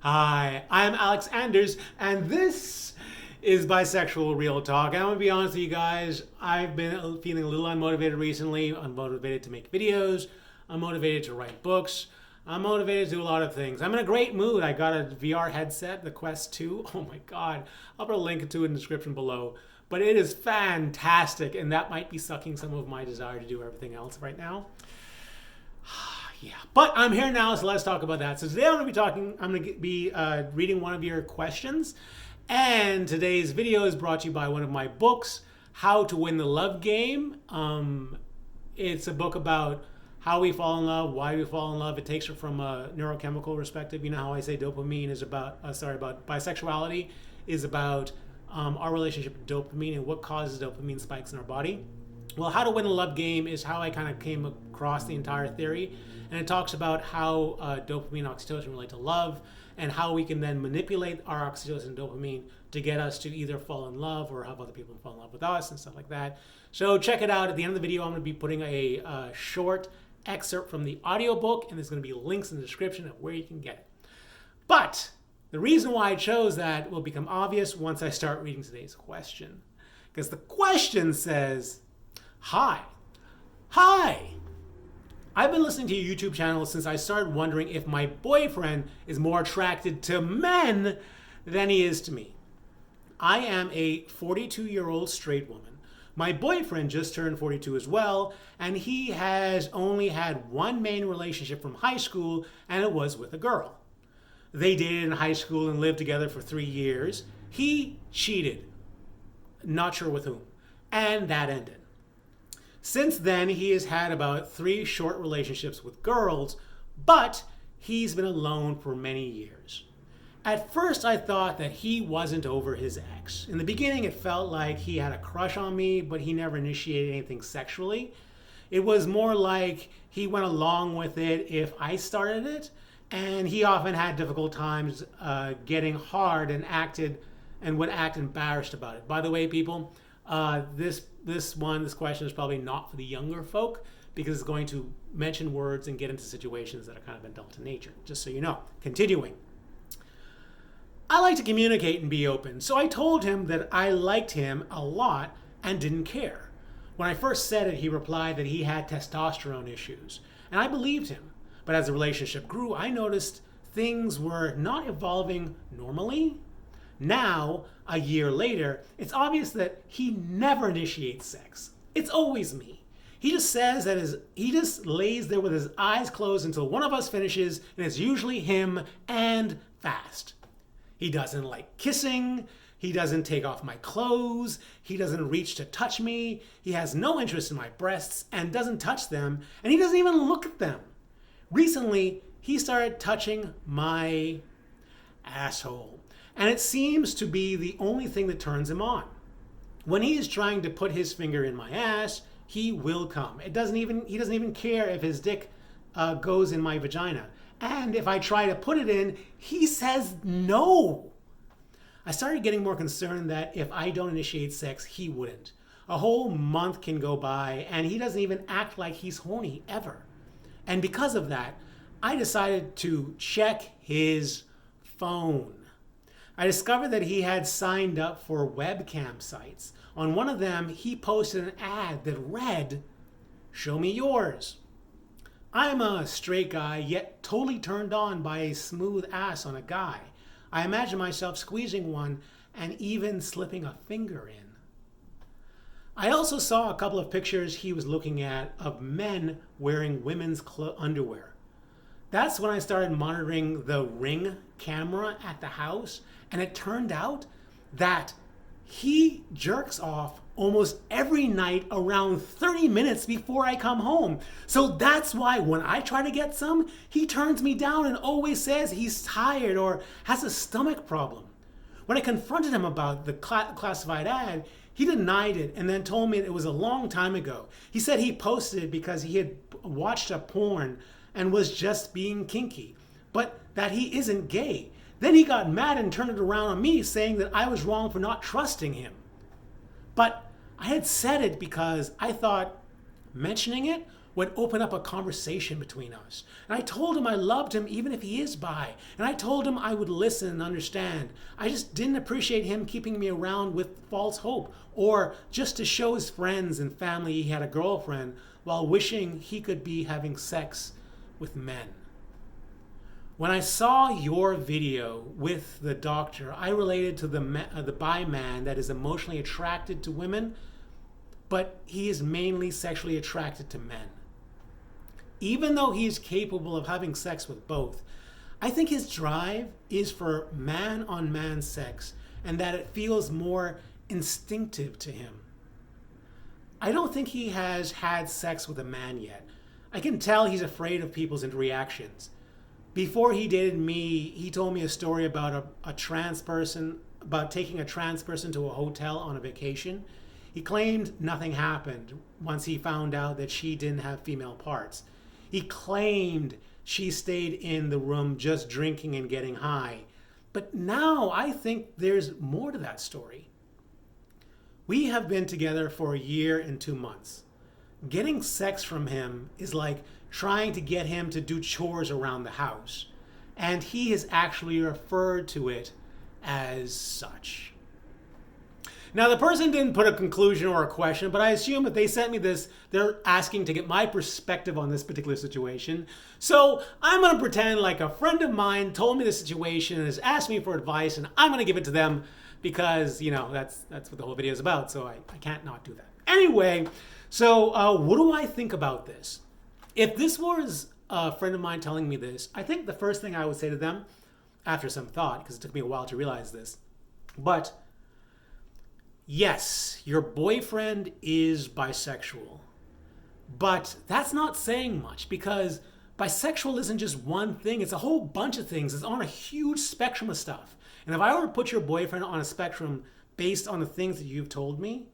Hi, I'm Alex Anders, and this is Bisexual Real Talk. And I'm gonna be honest with you guys, I've been feeling a little unmotivated recently. Unmotivated to make videos, unmotivated to write books, I'm motivated to do a lot of things. I'm in a great mood. I got a VR headset, the Quest 2. Oh my God. I'll put a link to it in the description below. But it is fantastic, and that might be sucking some of my desire to do everything else right now. Yeah, but I'm here now, so let's talk about that. So today I'm going to be reading one of your questions, and today's video is brought to you by one of my books, How to Win the Love Game. It's a book about how we fall in love, why we fall in love. It takes it from a neurochemical perspective. You know how I say dopamine is about bisexuality is about our relationship to dopamine and what causes dopamine spikes in our body. Well, How to Win the Love Game is how I kind of came across the entire theory. And it talks about how dopamine and oxytocin relate to love and how we can then manipulate our oxytocin and dopamine to get us to either fall in love or have other people fall in love with us and stuff like that. So check it out. At the end of the video, I'm going to be putting a short excerpt from the audiobook, and there's going to be links in the description of where you can get it. But the reason why I chose that will become obvious once I start reading today's question. Because the question says, Hi. I've been listening to your YouTube channel since I started wondering if my boyfriend is more attracted to men than he is to me. I am a 42-year-old straight woman. My boyfriend just turned 42 as well, and he has only had one main relationship from high school, and it was with a girl. They dated in high school and lived together for 3 years. He cheated, not sure with whom, and that ended. Since then, he has had about 3 short relationships with girls, but he's been alone for many years. At first, I thought that he wasn't over his ex. In the beginning, it felt like he had a crush on me, but he never initiated anything sexually. It was more like he went along with it if I started it, and he often had difficult times getting hard and would act embarrassed about it. By the way, people, this question is probably not for the younger folk because it's going to mention words and get into situations that are kind of adult in nature, just so you know. Continuing. I like to communicate and be open, so I told him that I liked him a lot and didn't care. When I first said it, he replied that he had testosterone issues, and I believed him. But as the relationship grew, I noticed things were not evolving normally. Now, a year later, it's obvious that he never initiates sex. It's always me. He just says that he just lays there with his eyes closed until one of us finishes, and it's usually him and fast. He doesn't like kissing. He doesn't take off my clothes. He doesn't reach to touch me. He has no interest in my breasts and doesn't touch them, and he doesn't even look at them. Recently, he started touching my asshole, and it seems to be the only thing that turns him on. When he is trying to put his finger in my ass, he will come. He doesn't even care if his dick goes in my vagina. And if I try to put it in, he says no. I started getting more concerned that if I don't initiate sex, he wouldn't. A whole month can go by, and he doesn't even act like he's horny ever. And because of that, I decided to check his phone. I discovered that he had signed up for webcam sites. On one of them, he posted an ad that read, "Show me yours." I'm a straight guy, yet totally turned on by a smooth ass on a guy. I imagine myself squeezing one and even slipping a finger in. I also saw a couple of pictures he was looking at of men wearing women's underwear. That's when I started monitoring the Ring camera at the house, and it turned out that he jerks off almost every night around 30 minutes before I come home. So that's why when I try to get some, he turns me down and always says he's tired or has a stomach problem. When I confronted him about the classified ad, he denied it and then told me it was a long time ago. He said he posted it because he had watched a porn and was just being kinky, but that he isn't gay. Then he got mad and turned it around on me, saying that I was wrong for not trusting him. But I had said it because I thought mentioning it would open up a conversation between us. And I told him I loved him even if he is bi. And I told him I would listen and understand. I just didn't appreciate him keeping me around with false hope, or just to show his friends and family he had a girlfriend while wishing he could be having sex with men. When I saw your video with the doctor, I related to the bi man that is emotionally attracted to women, but he is mainly sexually attracted to men. Even though he is capable of having sex with both, I think his drive is for man-on-man sex, and that it feels more instinctive to him. I don't think he has had sex with a man yet. I can tell he's afraid of people's reactions. Before he dated me, he told me a story about a trans person, about taking a trans person to a hotel on a vacation. He claimed nothing happened once he found out that she didn't have female parts. He claimed she stayed in the room just drinking and getting high. But now I think there's more to that story. We have been together for a year and 2 months. Getting sex from him is like trying to get him to do chores around the house. And he has actually referred to it as such. Now, the person didn't put a conclusion or a question, but I assume if they sent me this, they're asking to get my perspective on this particular situation. So I'm going to pretend like a friend of mine told me the situation and has asked me for advice, and I'm going to give it to them because, you know, that's what the whole video is about, so I can't not do that. Anyway, so what do I think about this? If this was a friend of mine telling me this, I think the first thing I would say to them, after some thought, because it took me a while to realize this, but yes, your boyfriend is bisexual, but that's not saying much, because bisexual isn't just one thing. It's a whole bunch of things. It's on a huge spectrum of stuff. And if I were to put your boyfriend on a spectrum based on the things that you've told me,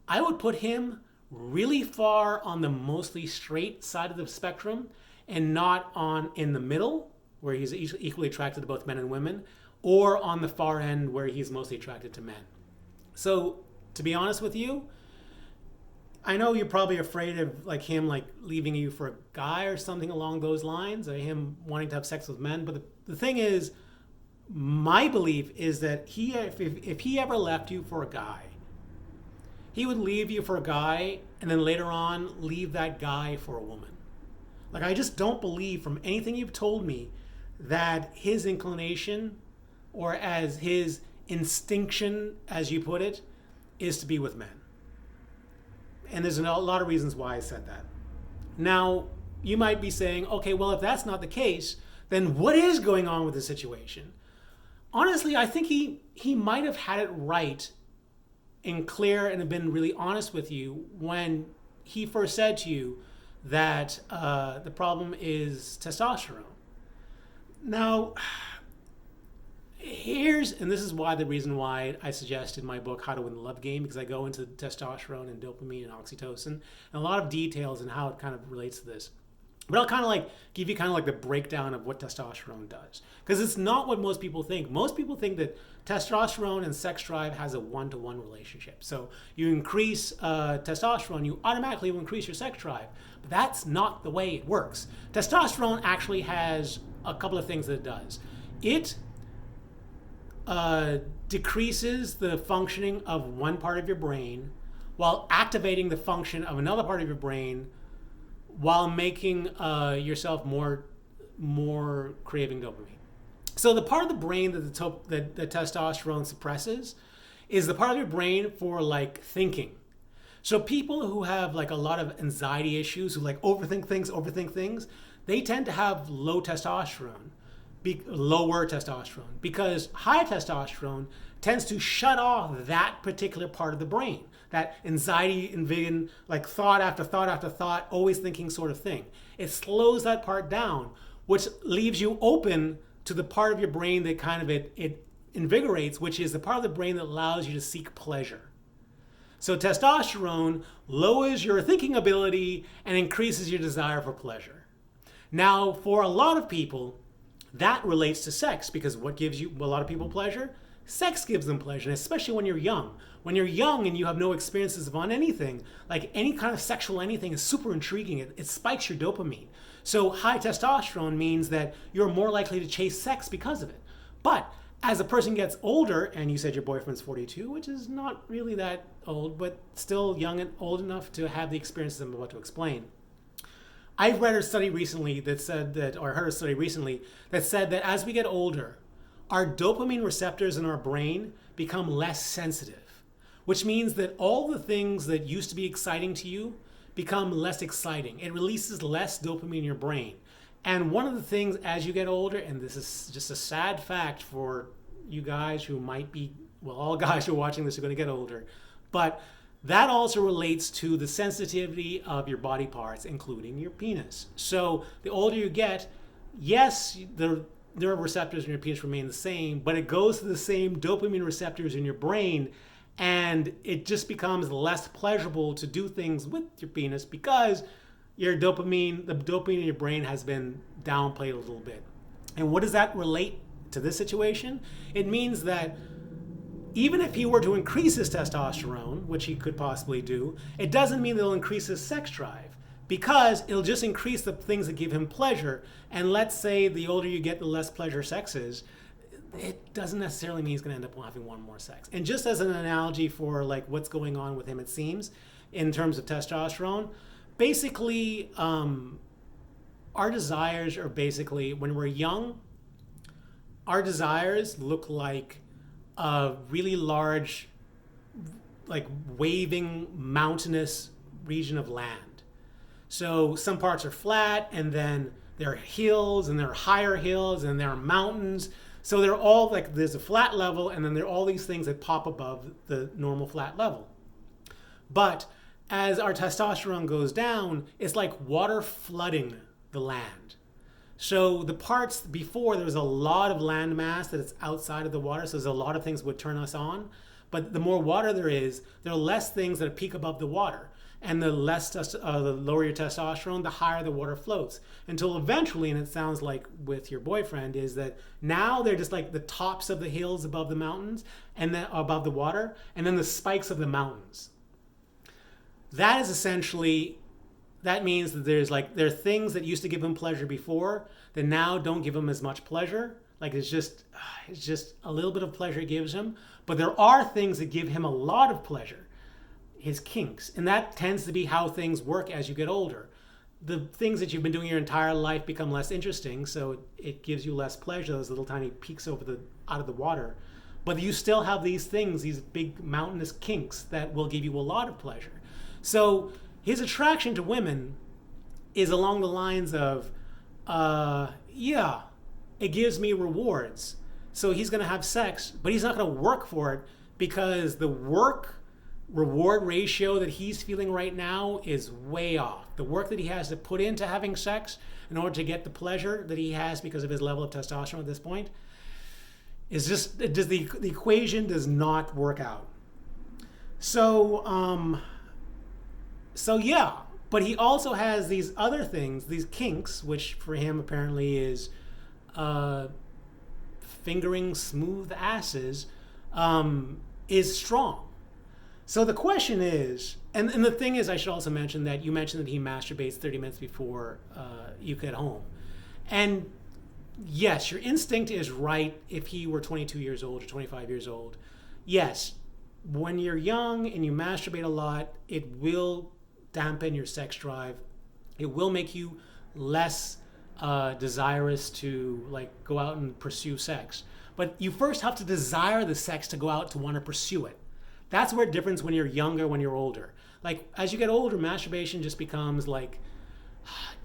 I would put him really far on the mostly straight side of the spectrum and not on in the middle, where he's equally attracted to both men and women, or on the far end where he's mostly attracted to men. So, to be honest with you, I know you're probably afraid of him leaving you for a guy or something along those lines, or him wanting to have sex with men. But the thing is, my belief is that if he ever left you for a guy, he would leave you for a guy and then later on leave that guy for a woman. I just don't believe from anything you've told me that his inclination, or as his instinction, as you put it, is to be with men. And there's a lot of reasons why I said that. Now, you might be saying, okay, well, if that's not the case, then what is going on with the situation? Honestly, I think he might have had it right and clear and have been really honest with you when he first said to you that the problem is testosterone. Now, this is why the reason why I suggested my book, How to Win the Love Game, because I go into testosterone and dopamine and oxytocin and a lot of details and how it kind of relates to this. But I'll kind of give you kind of the breakdown of what testosterone does. Because it's not what most people think. Most people think that testosterone and sex drive has a one-to-one relationship. So you increase testosterone, you automatically will increase your sex drive. But that's not the way it works. Testosterone actually has a couple of things that it does. It decreases the functioning of one part of your brain while activating the function of another part of your brain, while making yourself more craving dopamine. So the part of the brain that the testosterone suppresses is the part of your brain for thinking. So people who have a lot of anxiety issues, who overthink things, they tend to have lower testosterone, because high testosterone tends to shut off that particular part of the brain, that anxiety and thought after thought after thought, always thinking sort of thing. It slows that part down, which leaves you open to the part of your brain that kind of it invigorates, which is the part of the brain that allows you to seek pleasure. So testosterone lowers your thinking ability and increases your desire for pleasure. Now, for a lot of people, that relates to sex, because what gives a lot of people pleasure? sex gives them pleasure, especially when you're young. When you're young and you have no experiences on anything, like any kind of sexual anything is super intriguing. It spikes your dopamine. So high testosterone means that you're more likely to chase sex because of it. But as a person gets older, and you said your boyfriend's 42, which is not really that old, but still young and old enough to have the experiences I'm about to explain. I read a study recently that said that, or heard a study recently that said that as we get older, our dopamine receptors in our brain become less sensitive, which means that all the things that used to be exciting to you become less exciting. It releases less dopamine in your brain. And one of the things as you get older, and this is just a sad fact for you guys who might be, well, all guys who are watching this are going to get older, but that also relates to the sensitivity of your body parts, including your penis. So the older you get, yes, the neuroreceptors in your penis remain the same, but it goes to the same dopamine receptors in your brain, and it just becomes less pleasurable to do things with your penis because the dopamine in your brain has been downplayed a little bit. And what does that relate to this situation? It means that even if he were to increase his testosterone, which he could possibly do, it doesn't mean that it'll increase his sex drive, because it'll just increase the things that give him pleasure. And let's say the older you get, the less pleasure sex is. It doesn't necessarily mean he's going to end up having one more sex. And just as an analogy for like what's going on with him, it seems, in terms of testosterone, basically, our desires are basically, when we're young, our desires look like a really large, like waving mountainous region of land. So some parts are flat, and then there are hills, and there are higher hills, and there are mountains. So they're all like, there's a flat level, and then there are all these things that pop above the normal flat level. But as our testosterone goes down, it's like water flooding the land. So the parts before, there was a lot of land mass that is outside of the water, so there's a lot of things that would turn us on. But the more water there are less things that peak above the water. And the lower your testosterone, the higher the water floats. Until eventually, and it sounds like with your boyfriend, is that now they're just like the tops of the hills above the mountains, and then above the water, and then the spikes of the mountains. That is essentially, that means that there are things that used to give him pleasure before that now don't give him as much pleasure. Like it's just a little bit of pleasure it gives him. But there are things that give him a lot of pleasure, his kinks. And that tends to be how things work as you get older. The things that you've been doing your entire life become less interesting, so it gives you less pleasure, those little tiny peaks out of the water. But you still have these things, these big mountainous kinks that will give you a lot of pleasure. So his attraction to women is along the lines of, it gives me rewards. So he's going to have sex, but he's not going to work for it, because the work-reward ratio that he's feeling right now is way off. The work that he has to put into having sex in order to get the pleasure that he has because of his level of testosterone at this point is just, the equation does not work out. But he also has these other things, these kinks, which for him apparently is fingering smooth asses, is strong. So the question is, and the thing is, I should also mention that you mentioned that he masturbates 30 minutes before you get home. And yes, your instinct is right if he were 22 years old or 25 years old. Yes, when you're young and you masturbate a lot, it will dampen your sex drive. It will make you less desirous to like go out and pursue sex. But you first have to desire the sex to go out to want to pursue it. That's where it differs when you're younger, when you're older. Like as you get older, masturbation just becomes like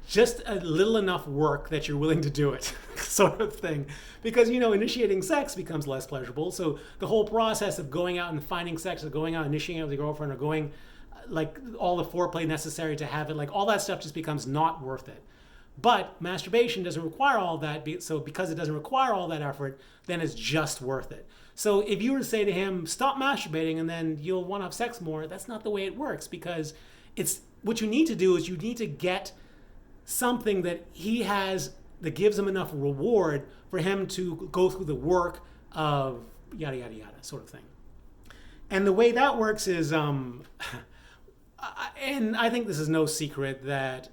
just a little enough work that you're willing to do it sort of thing. Because, initiating sex becomes less pleasurable. So the whole process of going out and finding sex, or going out and initiating with your girlfriend, or going like all the foreplay necessary to have it, like all that stuff just becomes not worth it. But masturbation doesn't require all that. So because it doesn't require all that effort, then it's just worth it. So if you were to say to him, stop masturbating and then you'll want to have sex more, that's not the way it works, because it's what you need to do is you need to get something that he has that gives him enough reward for him to go through the work of yada, yada, yada, sort of thing. And the way that works is, and I think this is no secret that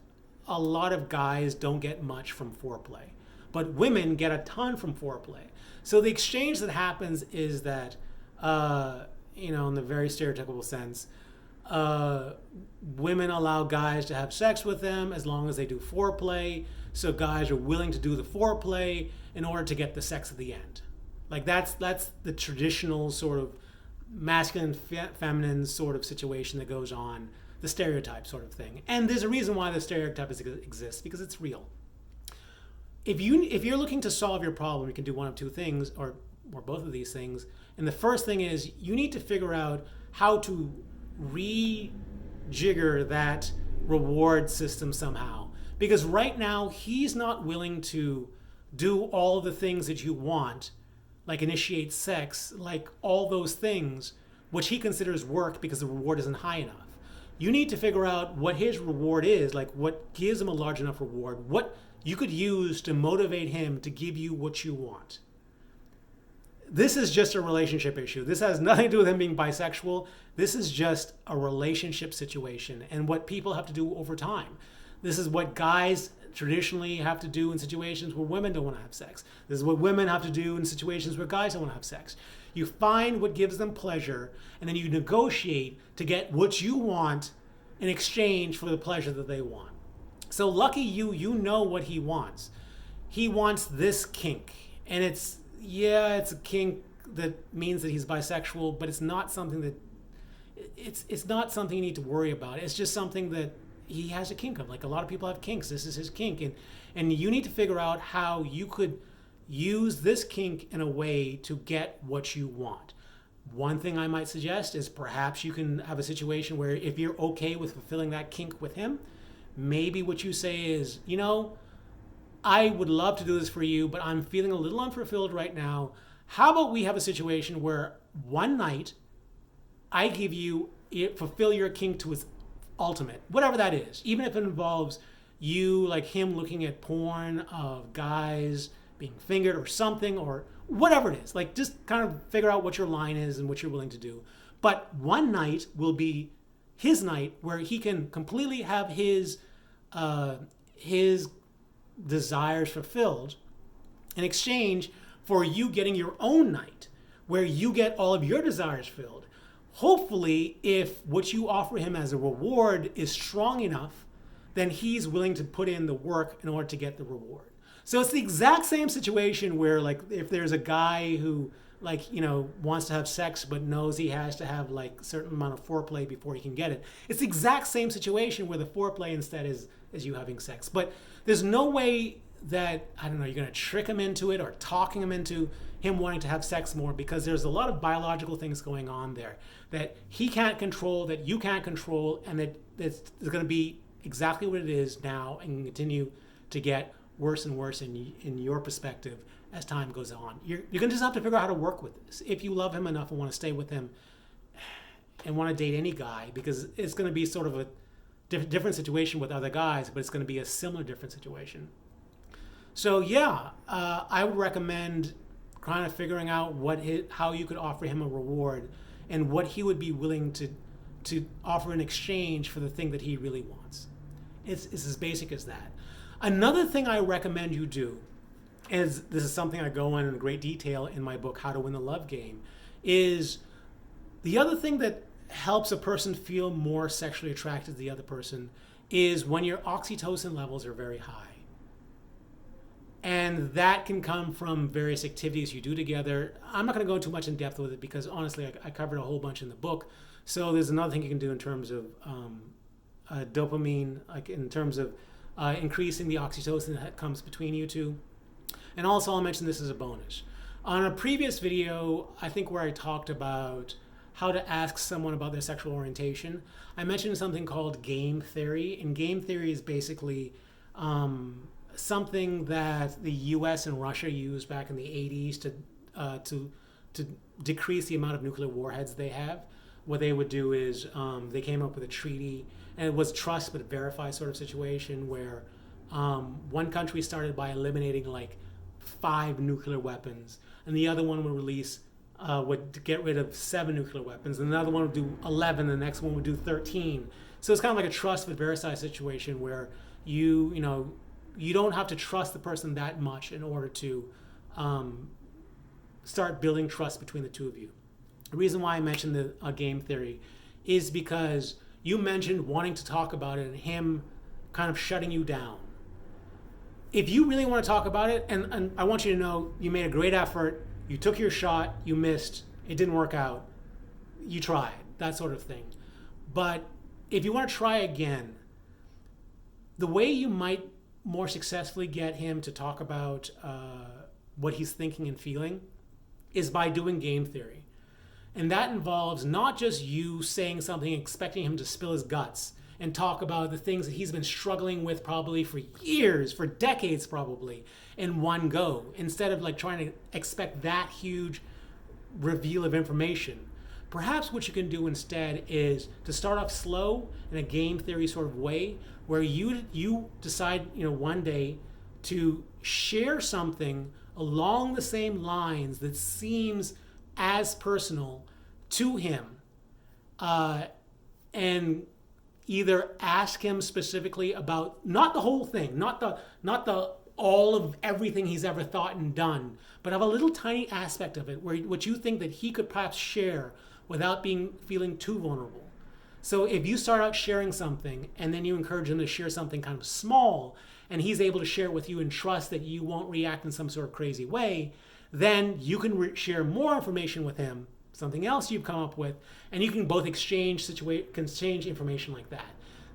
a lot of guys don't get much from foreplay, but women get a ton from foreplay. So the exchange that happens is that, in the very stereotypical sense, women allow guys to have sex with them as long as they do foreplay. So guys are willing to do the foreplay in order to get the sex at the end. Like that's the traditional sort of masculine, feminine sort of situation that goes on, the stereotype sort of thing. And there's a reason why the stereotype exists, because it's real. If you're looking to solve your problem, you can do one of two things, or both of these things. And the first thing is you need to figure out how to rejigger that reward system somehow. Because right now, he's not willing to do all of the things that you want, like initiate sex, like all those things, which he considers work because the reward isn't high enough. You need to figure out what his reward is, like what gives him a large enough reward, what you could use to motivate him to give you what you want. This is just a relationship issue. This has nothing to do with him being bisexual. This is just a relationship situation and what people have to do over time. This is what guys traditionally have to do in situations where women don't want to have sex. This is what women have to do in situations where guys don't want to have sex. You find what gives them pleasure, and then you negotiate to get what you want in exchange for the pleasure that they want. So lucky you know what he wants. He wants this kink, and it's a kink that means that he's bisexual, but it's not something that it's not something you need to worry about. It's just something that he has a kink of. Like a lot of people have kinks. This is his kink, and you need to figure out how you could use this kink in a way to get what you want. One thing I might suggest is perhaps you can have a situation where if you're okay with fulfilling that kink with him, maybe what you say is, I would love to do this for you, but I'm feeling a little unfulfilled right now. How about we have a situation where one night I give you, fulfill your kink to its ultimate, whatever that is, even if it involves you, like him looking at porn of guys being fingered or something, or whatever it is. Like just kind of figure out what your line is and what you're willing to do. But one night will be his night where he can completely have his desires fulfilled in exchange for you getting your own night where you get all of your desires filled. Hopefully, if what you offer him as a reward is strong enough, then he's willing to put in the work in order to get the reward. So it's the exact same situation where, like, if there's a guy who, like, wants to have sex but knows he has to have, like, a certain amount of foreplay before he can get it. It's the exact same situation where the foreplay instead is you having sex. But there's no way that, you're going to trick him into it or talking him into him wanting to have sex more, because there's a lot of biological things going on there that he can't control, that you can't control, and that it's going to be exactly what it is now and continue to get worse and worse in your perspective as time goes on. You're going to just have to figure out how to work with this. If you love him enough and want to stay with him and want to date any guy, because it's going to be sort of a different situation with other guys, but it's going to be a similar different situation. So I would recommend kind of figuring out how you could offer him a reward and what he would be willing to offer in exchange for the thing that he really wants. It's as basic as that. Another thing I recommend you do, is this is something I go on in great detail in my book, How to Win the Love Game, is the other thing that helps a person feel more sexually attracted to the other person is when your oxytocin levels are very high. And that can come from various activities you do together. I'm not going to go too much in depth with it because honestly, I covered a whole bunch in the book. So there's another thing you can do in terms of dopamine, like in terms of increasing the oxytocin that comes between you two. And also I'll mention this as a bonus. On a previous video, I think where I talked about how to ask someone about their sexual orientation, I mentioned something called game theory. And game theory is basically something that the US and Russia used back in the 80s to decrease the amount of nuclear warheads they have. What they would do is they came up with a treaty, and it was trust but verify sort of situation where one country started by eliminating like 5 nuclear weapons, and the other one would release would get rid of 7 nuclear weapons, and another one would do 11, the next one would do 13. So it's kind of like a trust but verify situation where you don't have to trust the person that much in order to start building trust between the two of you. The reason why I mentioned the game theory is because you mentioned wanting to talk about it and him kind of shutting you down. If you really want to talk about it, and I want you to know you made a great effort, you took your shot, you missed, it didn't work out, you tried, that sort of thing. But if you want to try again, the way you might more successfully get him to talk about what he's thinking and feeling is by doing game theory. And that involves not just you saying something, expecting him to spill his guts and talk about the things that he's been struggling with probably for years, for decades probably, in one go, instead of like trying to expect that huge reveal of information. Perhaps what you can do instead is to start off slow in a game theory sort of way, where you decide one day to share something along the same lines that seems as personal to him, and either ask him specifically about not the whole thing, not the all of everything he's ever thought and done, but have a little tiny aspect of it where what you think that he could perhaps share without feeling too vulnerable. So if you start out sharing something and then you encourage him to share something kind of small, and he's able to share it with you and trust that you won't react in some sort of crazy way, then you can share more information with him, something else you've come up with, and you can both exchange information like that.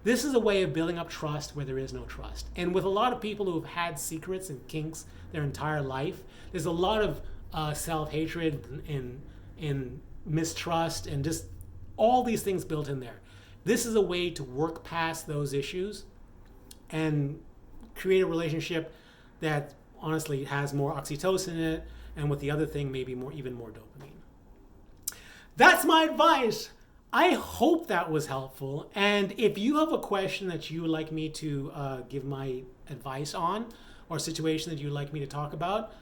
This is a way of building up trust where there is no trust. And with a lot of people who have had secrets and kinks their entire life, there's a lot of self-hatred and mistrust and just all these things built in there. This is a way to work past those issues and create a relationship that honestly has more oxytocin in it, and with the other thing, maybe even more dopamine. That's my advice. I hope that was helpful. And if you have a question that you would like me to give my advice on, or a situation that you would like me to talk about,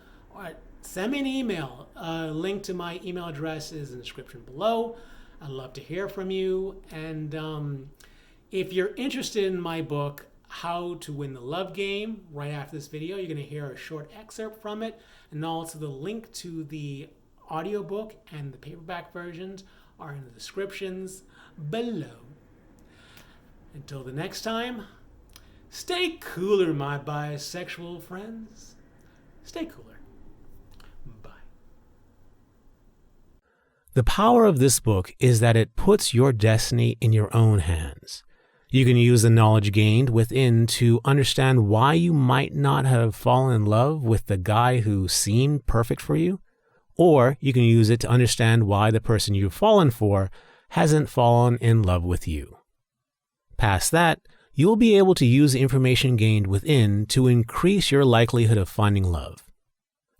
send me an email. Link to my email address is in the description below. I'd love to hear from you. And if you're interested in my book, How to Win the Love Game, right after this video, you're going to hear a short excerpt from it, and also the link to the audiobook and the paperback versions are in the descriptions below. Until the next time, stay cooler, my bisexual friends. Stay cooler. Bye. The power of this book is that it puts your destiny in your own hands. You can use the knowledge gained within to understand why you might not have fallen in love with the guy who seemed perfect for you, or you can use it to understand why the person you've fallen for hasn't fallen in love with you. Past that, you'll be able to use the information gained within to increase your likelihood of finding love.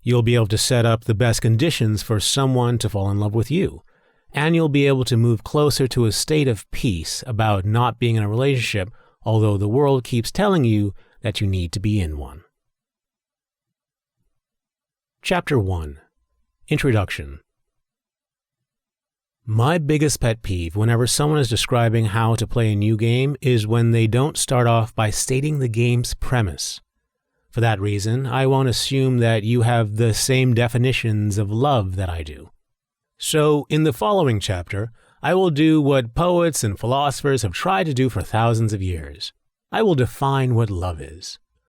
You'll be able to set up the best conditions for someone to fall in love with you, and you'll be able to move closer to a state of peace about not being in a relationship, although the world keeps telling you that you need to be in one. Chapter 1. Introduction. My biggest pet peeve whenever someone is describing how to play a new game is when they don't start off by stating the game's premise. For that reason, I won't assume that you have the same definitions of love that I do. So, in the following chapter, I will do what poets and philosophers have tried to do for thousands of years. I will define what love is.